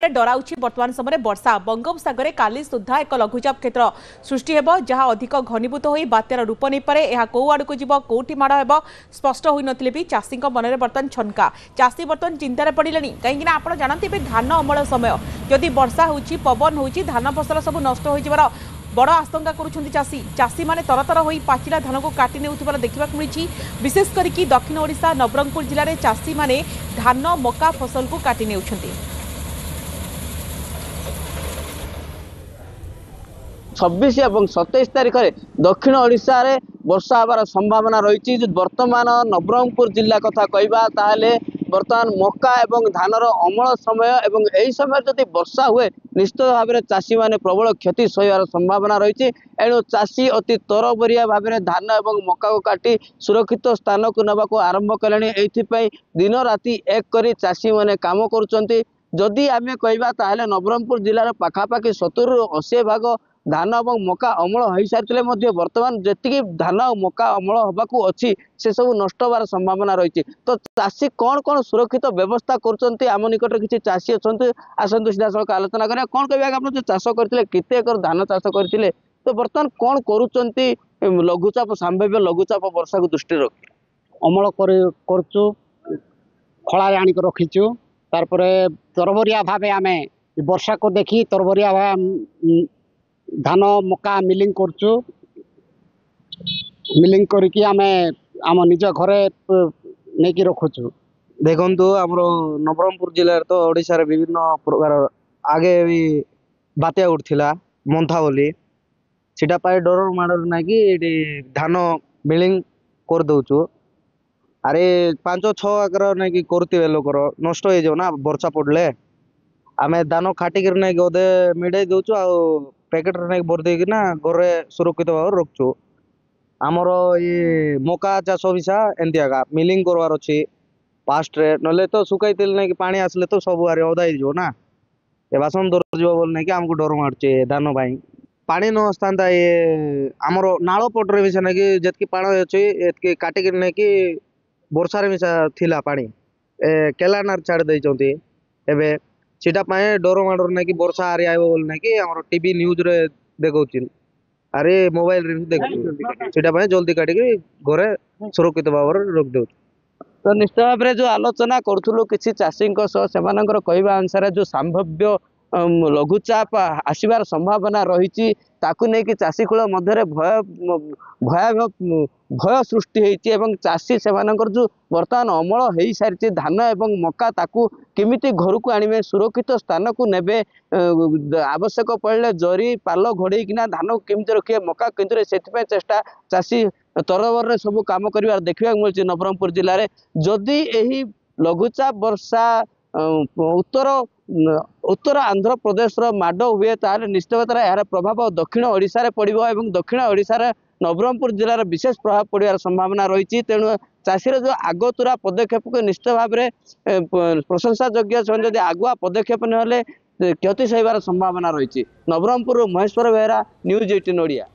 में डराउछि वर्तमान समय वर्षा बंगोपसागर काली सुधा एक लघुचाप क्षेत्र सृष्टि हेब जहां अधिक घनीभूत होई बात्यार रूप नहीं पारे। यह कौ आड़क जीव कौटी माड़ हेब स्पष्ट होई नथिले भी चाषी मन में बर्तमान छनका। चाषी बर्तमान चिंतार पड़े कहीं आप जानते धान अमल समय जदि वर्षा होउछि पवन होउछि धान फसल सब नष्ट हो जबार बड़ आशंका करुछंती चाषी। चाषी माने तरतर होई पाचिला धान को काटी नेउथिबार देखिबाक मिलिछि। विशेष करिकी दक्षिण ओडिशा नवरंगपुर जिले में चाषी माने धान मका फसल को काटी नेउछंती। 26 और 27 तारिख में दक्षिण ओडिशा रे वर्षा हबार संभावना रही। वर्तमान नवरंगपुर जिला कथा कहबा ताहले वर्तमान मक्का एवं धानर अमल समय एवं यही समय जदि वर्षा हुए निश्चित भाव में चाषी माने प्रबल क्षति सहार संभावना रही। एणु चाषी अति तरबरिया भाव में धान एवं मक्का को काटी सुरक्षित स्थान को नवा को आरंभ कले। एथिपाई दिन राति एक करी चाषी माने काम करुचंती। जदि आमे कहबा ताहले नवरंगपुर जिलार पाखापाखि 70 ରୁ 80 भाग धान और मका अमल हो सारी वर्तमान जी धान और मका अमल होबाकू अच्छी से सब नष्ट होबार संभावना रही। तो चाषी कौन कौन सुरक्षित व्यवस्था कर आम निकट किसी चाषी अच्छा आसतु सीधा सड़क आलोचना करें। कौन कह आप जो चाष करते केते एकर धान चाष करते तो बर्तमान कौन करुँच लघुचाप संभाव्य लघुचाप वर्षा को दृष्टि रखी अमल करचु खड़ा आनिक रखीचु तार तरबरिया भाव आम वर्षा को देखी तरबरिया धान मका मिलिंग करचु मिलिंग करके आमे आम निज घरे नहीं कि रखुचु। देखु आमर नवरंगपुर जिले तो ओडिशा रे विभिन्न प्रकार आगे भी बात्या उठा मंथा बोली सीटा पाए डर माडर ना कि धान मिलिंग कर दउचु। अरे 5-6 एकर ना कि करते लोकर नष्ट हो जाओ ना वर्षा पड़ले आमे धान खाटिक ना कि अधे मिडे दउचु आ पैकेट नहीं भरदे कि ना घरे सुरक्षित भाव रखु। आमर ये मका चाष विषा एमती आगा मिलिंग करवार अच्छी फास्ट रे नले तो सुखाई तेल नहीं कि पानी आसले तो सब आरे अदा हो ना ये बासन दर जीव बोल नहीं कि आमको डर मार्चे धान भाई पानी नस्ता ये आमर नाल पटरे मिसा ना कि जितकी पानी अच्छी काटिक नहीं कि वर्षा मिसा थिला पानी केलानार छाड़ देइचंती एबे सीटा पाए डर माडर ना कि वर्षा आरे आइबो बोल ना कि हमर टीवी न्यूज रे देखौचिन अरे मोबाइल रे देखौ सीटा पाए जल्दी काटी के घरे सुरक्षित भाव रख दउ। तो निश्चित भाव में जो आलोचना करूँ किसी चाषी कहवा अनुसार जो संभाव्य लघुचाप आसबार संभावना रही नहीं चाषी कूल मध्य भय भय सृष्टि होती चाषी से जो बर्तमान अमल हो सारी धान एवं मका ताकू केमिति घर को आणवे सुरक्षित स्थान को नेबे आवश्यक पड़े जरी पाल घोड़ेकिना धान केमिति रखिए मका केमिति से चेष्टा चाषी तरबर सब काम कर देखा मिलूँ नवरंगपुर जिले में। जदि यही लघुचाप वर्षा उत्तर आंध्र प्रदेश माड हुए ताले निश्चित भाव यार प्रभाव दक्षिण ओडिशा रे पड़िबो एवं दक्षिण ओडिशा रे नवरंगपुर जिलार विशेष प्रभाव पड़िबार संभावना रही। तेणु चाषीर जो आगतुरा पदक्षेप को निश्चित भाव में प्रशंसा योग्य जदि आगुआ पदक्षेप ना क्षति सहबार संभावना रही। नवरंगपुर महेश्वर बेहरा न्यूज 18 ओडिया।